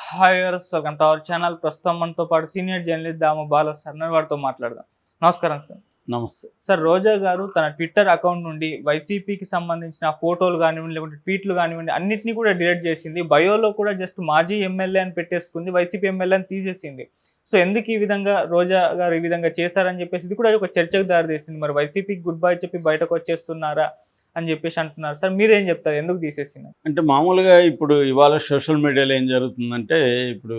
Hi viewers, welcome to our channel. ప్రస్తుతం మనతో పాటు సీనియర్ జర్నలిస్ట్ దాము బాల సార్ వారితో మాట్లాడదాం. నమస్కారం సార్. నమస్తే సార్, రోజా గారు తన ట్విట్టర్ అకౌంట్ నుండి వైసీపీకి సంబంధించిన ఫోటోలు కానివ్వండి, లేకుంటే ట్వీట్లు కానివ్వండి, అన్నింటినీ కూడా డిలీట్ చేసింది. బయోలో కూడా జస్ట్ మాజీ ఎమ్మెల్యే అని పెట్టేసుకుంది, వైసీపీ ఎమ్మెల్యే అని తీసేసింది. సో ఎందుకు ఈ విధంగా రోజా గారు ఈ విధంగా చేశారని చెప్పేసి ఇది కూడా ఒక చర్చకు దారితీసింది. మరి వైసీపీకి గుడ్ బై చెప్పి బయటకు వచ్చేస్తున్నారా అని చెప్పేసి అంటున్నారు. సార్ మీరేం చెప్తారు, ఎందుకు తీసేసింది? అంటే మామూలుగా ఇప్పుడు ఇవాళ సోషల్ మీడియాలో ఏం జరుగుతుందంటే, ఇప్పుడు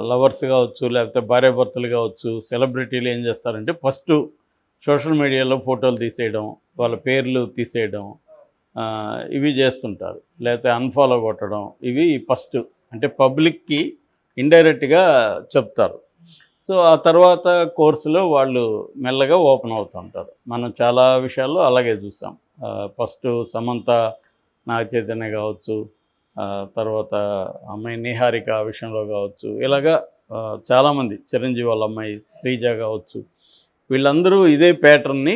లవర్స్ కావచ్చు, లేకపోతే భార్యాభర్తలు కావచ్చు, సెలబ్రిటీలు ఏం చేస్తారంటే ఫస్ట్ సోషల్ మీడియాలో ఫోటోలు తీసేయడం, వాళ్ళ పేర్లు తీసేయడం, ఇవి చేస్తుంటారు. లేకపోతే అన్ఫాలో కొట్టడం, ఇవి ఫస్ట్ అంటే పబ్లిక్కి ఇండైరెక్ట్గా చెప్తారు. సో ఆ తర్వాత కోర్సులో వాళ్ళు మెల్లగా ఓపెన్ అవుతుంటారు. మనం చాలా విషయాల్లో అలాగే చూసాం. ఫస్ట్ సమంత నాగ చైతన్య కావచ్చు, తర్వాత అమ్మాయి నిహారిక విషయంలో కావచ్చు, ఇలాగా చాలామంది, చిరంజీవి వాళ్ళ అమ్మాయి శ్రీజ కావచ్చు, వీళ్ళందరూ ఇదే ప్యాటర్న్ని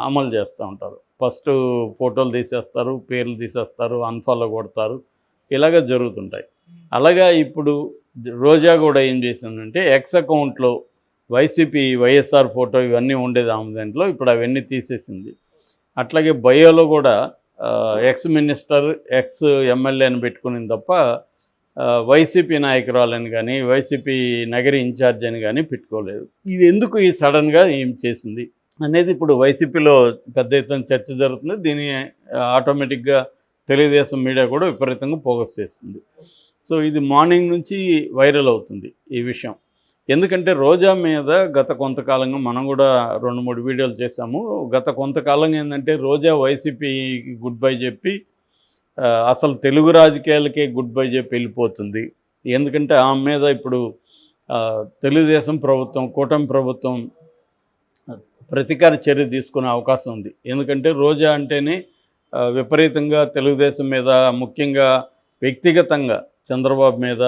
అమలు చేస్తూ ఉంటారు. ఫస్ట్ ఫోటోలు తీసేస్తారు, పేర్లు తీసేస్తారు, అన్ఫాలో కొడతారు, ఇలాగ జరుగుతుంటాయి. అలాగా ఇప్పుడు రోజా కూడా ఏం చేసిందంటే ఎక్స్ అకౌంట్లో వైసీపీ వైఎస్ఆర్ ఫోటో ఇవన్నీ ఉండేది ఆమె దాంట్లో, ఇప్పుడు అవన్నీ తీసేసింది. అట్లాగే బయోలో కూడా ఎక్స్ మినిస్టర్, ఎక్స్ ఎమ్మెల్యే అని పెట్టుకునింది తప్ప వైసీపీ నాయకురాలని కానీ, వైసీపీ నగరి ఇన్ఛార్జ్ అని కానీ పెట్టుకోలేదు. ఇది ఎందుకు ఈ సడన్గా ఏం చేసింది అనేది ఇప్పుడు వైసీపీలో పెద్ద ఎత్తున చర్చ జరుగుతుంది. దీన్ని ఆటోమేటిక్గా తెలుగుదేశం మీడియా కూడా విపరీతంగా ఫోకస్ చేస్తుంది. సో ఇది మార్నింగ్ నుంచి వైరల్ అవుతుంది ఈ విషయం. ఎందుకంటే రోజా మీద గత కొంతకాలంగా మనం కూడా 2-3 వీడియోలు చేశాము. గత కొంతకాలంగా ఏంటంటే రోజా వైసీపీకి గుడ్ బై చెప్పి అసలు తెలుగు రాజకీయాలకే గుడ్ బై చెప్పి వెళ్ళిపోతుంది. ఎందుకంటే ఆమె మీద ఇప్పుడు తెలుగుదేశం ప్రభుత్వం, కూటమి ప్రభుత్వం ప్రతీకార చర్య తీసుకునే అవకాశం ఉంది. ఎందుకంటే రోజా అంటేనే విపరీతంగా తెలుగుదేశం మీద, ముఖ్యంగా వ్యక్తిగతంగా చంద్రబాబు మీద,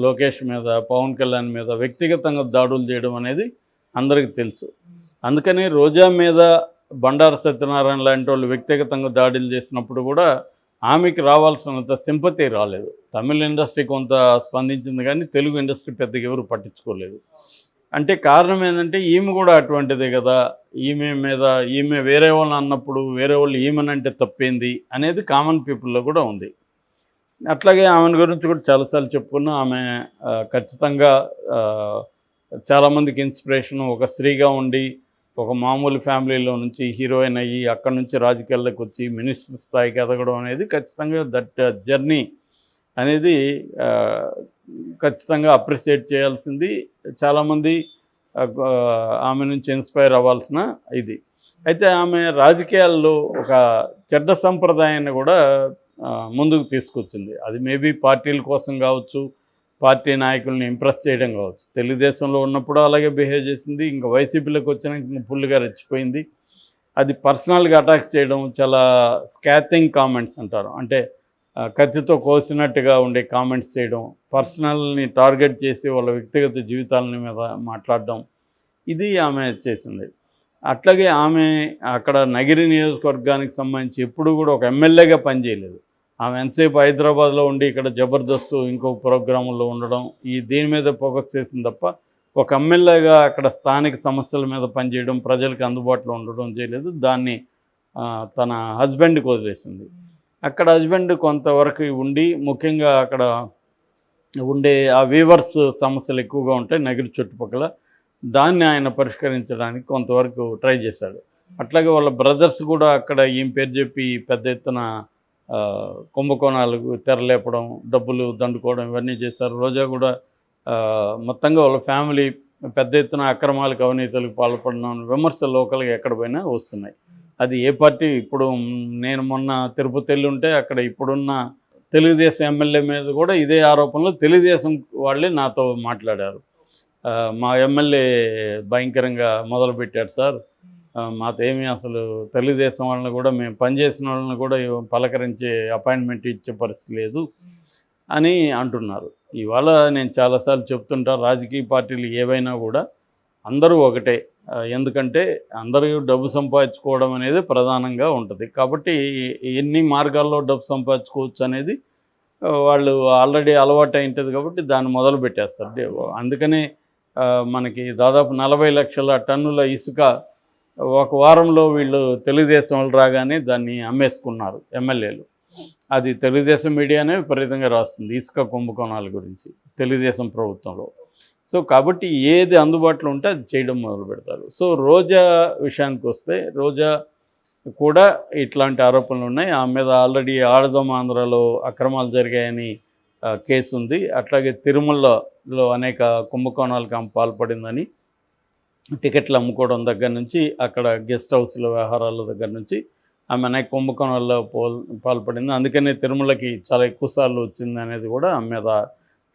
లోకేష్ మీద, పవన్ కళ్యాణ్ మీద వ్యక్తిగతంగా దాడులు చేయడం అనేది అందరికీ తెలుసు. అందుకని రోజా మీద బండారు సత్యనారాయణ లాంటి వాళ్ళు వ్యక్తిగతంగా దాడులు చేసినప్పుడు కూడా ఆమెకి రావాల్సినంత సింపతి రాలేదు. తమిళ ఇండస్ట్రీ కొంత స్పందించింది కానీ తెలుగు ఇండస్ట్రీ పెద్దగా ఎవరు పట్టించుకోలేదు. అంటే కారణం ఏంటంటే ఈమె కూడా అటువంటిదే కదా, ఈమె వేరే వాళ్ళని అన్నప్పుడు వేరే వాళ్ళు ఈమెనంటే తప్పేంది అనేది కామన్ పీపుల్లో కూడా ఉంది. అట్లాగే ఆమెను గురించి కూడా చాలాసార్లు చెప్పుకున్నా. ఆమె ఖచ్చితంగా చాలామందికి ఇన్స్పిరేషను. ఒక స్త్రీగా ఉండి ఒక మామూలు ఫ్యామిలీలో నుంచి హీరోయిన్ అయ్యి అక్కడి నుంచి రాజకీయాల్లోకి వచ్చి మినిస్టర్ స్థాయికి ఎదగడం అనేది ఖచ్చితంగా దట్ జర్నీ అనేది ఖచ్చితంగా అప్రిషియేట్ చేయాల్సింది. చాలామంది ఆమె నుంచి ఇన్స్పైర్ అవ్వాల్సిన ఇది. అయితే ఆమె రాజకీయాల్లో ఒక చెడ్డ సంప్రదాయాన్ని కూడా ముందుకు తీసుకొచ్చింది. అది మేబీ పార్టీల కోసం కావచ్చు, పార్టీ నాయకుల్ని ఇంప్రెస్ చేయడం కావచ్చు. తెలుగుదేశంలో ఉన్నప్పుడు అలాగే బిహేవ్ చేసింది, ఇంకా వైసీపీలోకి వచ్చినాక ఫుల్గా రెచ్చిపోయింది. అది పర్సనల్గా అటాక్ చేయడం, చాలా స్కాతింగ్ కామెంట్స్ అంటారు, అంటే కత్తితో కోసినట్టుగా ఉండే కామెంట్స్ చేయడం, పర్సనల్ని టార్గెట్ చేసి వాళ్ళ వ్యక్తిగత జీవితాల మీద మాట్లాడడం, ఇది ఆమె చేసింది. అట్లాగే ఆమె అక్కడ నగిరి నియోజకవర్గానికి సంబంధించి ఎప్పుడు కూడా ఒక ఎమ్మెల్యేగా పనిచేయలేదు. ఆమె ఎంతసేపు హైదరాబాద్లో ఉండి ఇక్కడ జబర్దస్త్ ఇంకొక ప్రోగ్రాముల్లో ఉండడం, దీని మీద ఫోకస్ చేసింది తప్ప ఒక ఎమ్మెల్యేగా అక్కడ స్థానిక సమస్యల మీద పనిచేయడం, ప్రజలకు అందుబాటులో ఉండడం చేయలేదు. దాన్ని తన హస్బెండ్కి వదిలేసింది. అక్కడ హస్బెండ్ కొంతవరకు ఉండి, ముఖ్యంగా అక్కడ ఉండే ఆ వీవర్స్ సమస్యలు ఎక్కువగా ఉంటాయి నగిరి చుట్టుపక్కల, దాన్ని ఆయన పరిష్కరించడానికి కొంతవరకు ట్రై చేశాడు. అట్లాగే వాళ్ళ బ్రదర్స్ కూడా అక్కడ ఈమె పేరు చెప్పి పెద్ద ఎత్తున కుంభకోణాలకు తెరలేపడం, డబ్బులు దండుకోవడం, ఇవన్నీ చేశారు. రోజా కూడా మొత్తంగా వాళ్ళ ఫ్యామిలీ పెద్ద ఎత్తున అక్రమాలకు, అవినీతులకు పాల్పడడం విమర్శలు లోకల్గా ఎక్కడ పోయినా వస్తున్నాయి. అది ఏ పార్టీ, ఇప్పుడు నేను మొన్న తిరుపతి వెళ్ళి ఉంటే అక్కడ ఇప్పుడున్న తెలుగుదేశం ఎమ్మెల్యే మీద కూడా ఇదే ఆరోపణలు తెలుగుదేశం వాళ్ళే నాతో మాట్లాడారు. మా ఎమ్మెల్యే భయంకరంగా మొదలుపెట్టాడు సార్, మాతో ఏమీ అసలు తెలుగుదేశం వాళ్ళని కూడా, మేము పనిచేసిన వాళ్ళని కూడా పలకరించే అపాయింట్మెంట్ ఇచ్చే పరిస్థితి లేదు అని అంటున్నారు. ఇవాళ నేను చాలాసార్లు చెప్తుంటా, రాజకీయ పార్టీలు ఏవైనా కూడా అందరూ ఒకటే. ఎందుకంటే అందరూ డబ్బు సంపాదించుకోవడం అనేది ప్రధానంగా ఉంటుంది. కాబట్టి ఎన్ని మార్గాల్లో డబ్బు సంపాదించుకోవచ్చు అనేది వాళ్ళు ఆల్రెడీ అలవాటు అయింటుంది కాబట్టి దాన్ని మొదలు పెట్టేస్తారు. అందుకనే మనకి దాదాపు 40 లక్షల టన్నుల ఇసుక ఒక వారంలో వీళ్ళు తెలుగుదేశం వాళ్ళు రాగానే దాన్ని అమ్మేసుకున్నారు ఎమ్మెల్యేలు. అది తెలుగుదేశం మీడియానే విపరీతంగా రాస్తుంది ఇసుక కుంభకోణాల గురించి తెలుగుదేశం ప్రభుత్వంలో. సో కాబట్టి ఏది అందుబాటులో ఉంటే అది చేయడం మొదలు పెడతారు. సో రోజా విషయానికి వస్తే, రోజా కూడా ఇట్లాంటి ఆరోపణలు ఉన్నాయి. ఆమె మీద ఆల్రెడీ ఆడదం ఆంధ్రాలో అక్రమాలు జరిగాయని కేసు ఉంది. అట్లాగే తిరుమలలో అనేక కుంభకోణాలకు ఆమె పాల్పడిందని, టికెట్లు అమ్ముకోవడం దగ్గర నుంచి, అక్కడ గెస్ట్ హౌస్ల వ్యవహారాల దగ్గర నుంచి ఆమె అనేక కుంభకోణాల్లో పాల్పడింది. అందుకనే తిరుమలకి చాలా ఎక్కువ సార్లు వచ్చింది అనేది కూడా ఆమె మీద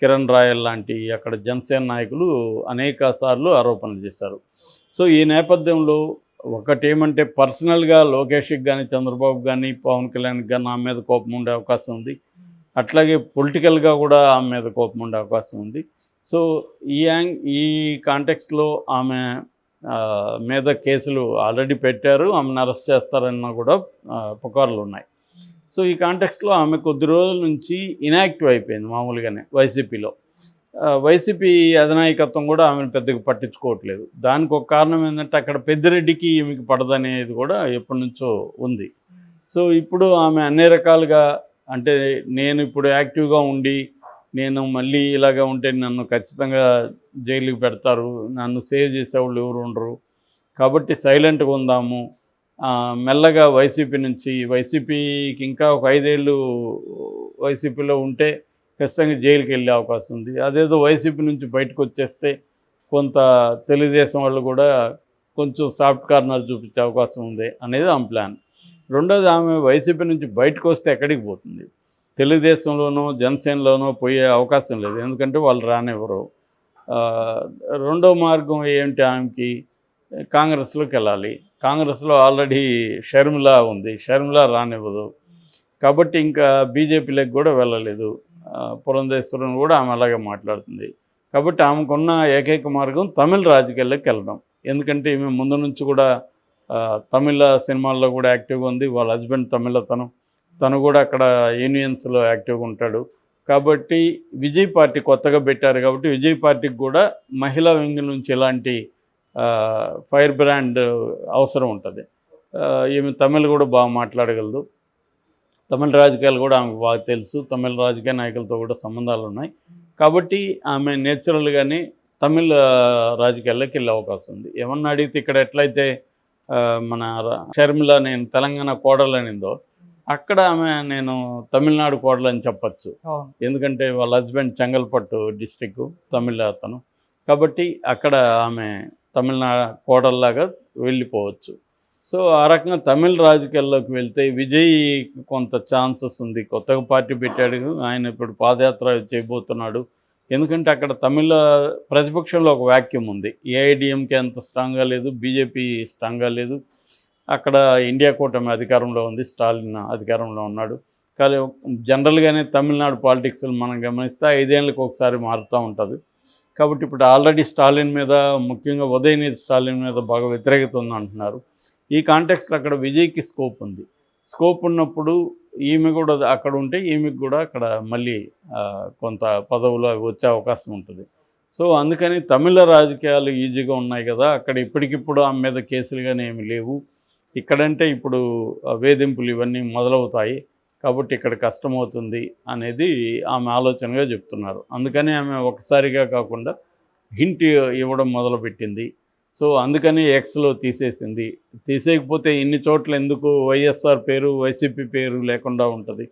కిరణ్ రాయల్ లాంటి అక్కడ జనసేన నాయకులు అనేక సార్లు ఆరోపణలు చేశారు. సో ఈ నేపథ్యంలో ఒకటేమంటే పర్సనల్గా లోకేష్కి కానీ, చంద్రబాబు కానీ, పవన్ కళ్యాణ్కి కానీ ఆమె మీద కోపం ఉండే అవకాశం ఉంది. అట్లాగే పొలిటికల్గా కూడా ఆమె మీద కోపం ఉండే అవకాశం ఉంది. సో ఈ కాంటెక్స్ట్లో ఆమె మీద కేసులు ఆల్రెడీ పెట్టారు, ఆమెను అరెస్ట్ చేస్తారన్న కూడా పుకార్లు ఉన్నాయి. సో ఈ కాంటెక్స్ట్లో ఆమె కొద్ది రోజుల నుంచి ఇన్యాక్టివ్ అయిపోయింది మామూలుగానే వైసీపీలో. వైసీపీ అధినాయకత్వం కూడా ఆమెను పెద్దగా పట్టించుకోవట్లేదు. దానికి ఒక కారణం ఏంటంటే అక్కడ పెద్దిరెడ్డికి ఈమెకి పడదనేది కూడా ఎప్పటి నుంచో ఉంది. సో ఇప్పుడు ఆమె అన్ని రకాలుగా, అంటే నేను ఇప్పుడు యాక్టివ్గా ఉండి నేను మళ్ళీ ఇలాగా ఉంటే నన్ను ఖచ్చితంగా జైలుకి పెడతారు, నన్ను సేవ్ చేసేవాళ్ళు ఎవరు ఉండరు, కాబట్టి సైలెంట్గా ఉందాము, మెల్లగా వైసీపీకి ఇంకా ఒక 5 ఏళ్ళు వైసీపీలో ఉంటే ఖచ్చితంగా జైలుకి వెళ్ళే అవకాశం ఉంది. అదేదో వైసీపీ నుంచి బయటకు వచ్చేస్తే కొంత తెలుగుదేశం వాళ్ళు కూడా కొంచెం సాఫ్ట్ కార్నర్ చూపించే అవకాశం ఉంది అనేది ఆమె ప్లాన్. రెండోది, ఆమె వైసీపీ నుంచి బయటకు వస్తే ఎక్కడికి పోతుంది? తెలుగుదేశంలోనో జనసేనలోనో పోయే అవకాశం లేదు, ఎందుకంటే వాళ్ళు రానివ్వరు. రెండో మార్గం ఏంటి ఆమెకి? కాంగ్రెస్లోకి వెళ్ళాలి. కాంగ్రెస్లో ఆల్రెడీ షర్మిల ఉంది, షర్మిల రానివ్వదు. కాబట్టి ఇంకా బీజేపీలోకి కూడా వెళ్ళలేదు. పురంధేశ్వరం కూడా ఆమె అలాగే మాట్లాడుతుంది. కాబట్టి ఆమెకున్న ఏకైక మార్గం తమిళ రాజకీయాల్లోకి వెళ్ళడం. ఎందుకంటే ఈమె ముందు నుంచి కూడా తమిళ సినిమాల్లో కూడా యాక్టివ్గా ఉంది. వాళ్ళ హస్బెండ్ తమిళ, తను కూడా అక్కడ యూనియన్స్లో యాక్టివ్గా ఉంటాడు. కాబట్టి విజయ్ పార్టీ కొత్తగా పెట్టారు కాబట్టి విజయ్ పార్టీకి కూడా మహిళా వింగ్ నుంచి ఇలాంటి ఫైర్ బ్రాండ్ అవసరం ఉంటుంది. ఈమె తమిళ్ కూడా బాగా మాట్లాడగలదు. తమిళ రాజకీయాలు కూడా ఆమెకు బాగా తెలుసు. తమిళ రాజకీయ నాయకులతో కూడా సంబంధాలు ఉన్నాయి. కాబట్టి ఆమె నేచురల్గానే తమిళ రాజకీయాల్లోకి వెళ్ళే అవకాశం ఉంది. ఏమన్నా అడిగితే ఇక్కడ ఎట్లయితే మన షర్మిల నేను తెలంగాణ కోడలనిందో, అక్కడ ఆమె నేను తమిళనాడు కోడలని చెప్పచ్చు. ఎందుకంటే వాళ్ళ హస్బెండ్ చెంగల్పట్టు డిస్టిక్, తమిళ అతను. కాబట్టి అక్కడ ఆమె తమిళనాడు కోడల్లాగా వెళ్ళిపోవచ్చు. సో ఆ రకంగా తమిళ రాజకీయాల్లోకి వెళ్తే విజయ్ కొంత ఛాన్సెస్ ఉంది. కొత్తగా పార్టీ పెట్టాడు ఆయన, ఇప్పుడు పాదయాత్ర చేయబోతున్నాడు. ఎందుకంటే అక్కడ తమిళ ప్రతిపక్షంలో ఒక వాక్యూమ్ ఉంది. ఏఐడిఎంకే అంత స్ట్రాంగ్గా లేదు, బీజేపీ స్ట్రాంగ్గా లేదు. అక్కడ ఇండియా కూటమి అధికారంలో ఉంది, స్టాలిన్ అధికారంలో ఉన్నాడు. కానీ జనరల్గానే తమిళనాడు పాలిటిక్స్ మనం గమనిస్తే 5 ఏళ్ళకి ఒకసారి మారుతూ ఉంటుంది. కాబట్టి ఇప్పుడు ఆల్రెడీ స్టాలిన్ మీద, ముఖ్యంగా ఉదయనిధి స్టాలిన్ మీద బాగా వ్యతిరేకత ఉంది అంటున్నారు. ఈ కాంటెక్స్లో అక్కడ విజయ్కి స్కోప్ ఉంది. స్కోప్ ఉన్నప్పుడు ఈమె కూడా అక్కడ ఉంటే ఈమెకు కూడా అక్కడ మళ్ళీ కొంత పదవులు వచ్చే అవకాశం ఉంటుంది. సో అందుకని తమిళ రాజకీయాలు ఈజీగా ఉన్నాయి కదా, అక్కడ ఇప్పటికిప్పుడు ఆమె మీద కేసులు కానీ ఏమి లేవు. ఇక్కడంటే ఇప్పుడు వేధింపులు ఇవన్నీ మొదలవుతాయి, కాబట్టి ఇక్కడ కష్టమవుతుంది అనేది ఆమె ఆలోచనగా చెప్తున్నారు. అందుకని ఆమె ఒకసారిగా కాకుండా హింట్ ఇవ్వడం మొదలుపెట్టింది. సో అందుకని ఎక్స్లో తీసేసింది. తీసేయకపోతే ఇన్ని చోట్ల ఎందుకు వైఎస్ఆర్ పేరు, వైసీపీ పేరు లేకుండా ఉంటుంది?